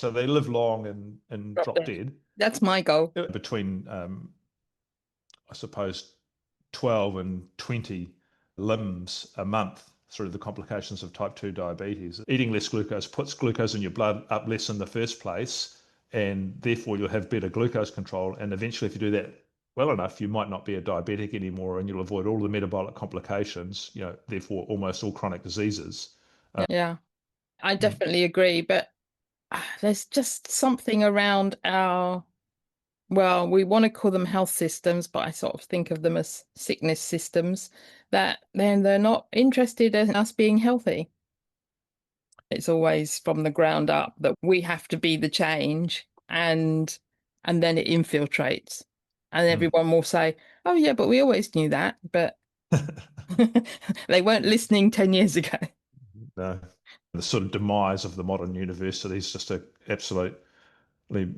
so they live long and Drop drop dead. dead. That's my goal. Between, I suppose, 12 and 20 limbs a month through the complications of type 2 diabetes. Eating less glucose puts glucose in your blood up less in the first place, and therefore you'll have better glucose control. And eventually, if you do that well enough, you might not be a diabetic anymore, and you'll avoid all the metabolic complications, therefore almost all chronic diseases. Yeah, I Mm. definitely agree. But there's just something around well, we want to call them health systems, but I sort of think of them as sickness systems, that then they're not interested in us being healthy. It's always from the ground up that we have to be the change, and then it infiltrates. And Mm. everyone will say, "Oh yeah, but we always knew that." But they weren't listening 10 years ago. No. The sort of demise of the modern university is just absolutely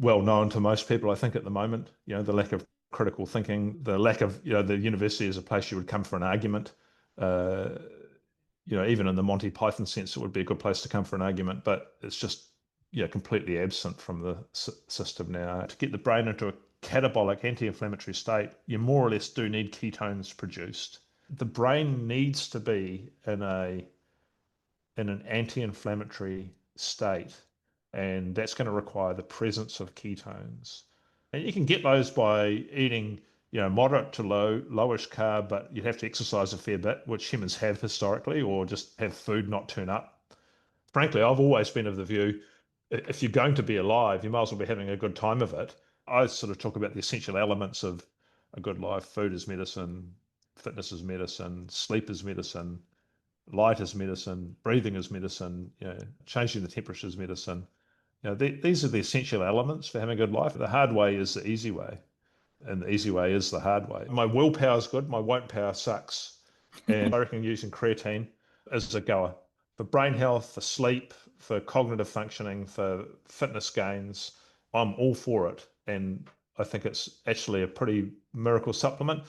well known to most people, I think, at the moment. The lack of critical thinking, the lack of, the university is a place you would come for an argument. Uh, Even in the Monty Python sense, it would be a good place to come for an argument, but it's just, completely absent from the system now. To get the brain into a catabolic anti-inflammatory state, you more or less do need ketones produced. The brain needs to be in an anti-inflammatory state, and that's going to require the presence of ketones. And you can get those by eating, moderate to lowish carb, but you'd have to exercise a fair bit, which humans have historically, or just have food not turn up. Frankly, I've always been of the view, if you're going to be alive, you might as well be having a good time of it. I sort of talk about the essential elements of a good life. Food is medicine, fitness is medicine, sleep is medicine, light is medicine, breathing is medicine, changing the temperature is medicine. These are the essential elements for having a good life. The hard way is the easy way, and the easy way is the hard way. My willpower is good, my won't power sucks. And I reckon using creatine is a goer for brain health, for sleep, for cognitive functioning, for fitness gains. I'm all for it. And I think it's actually a pretty miracle supplement.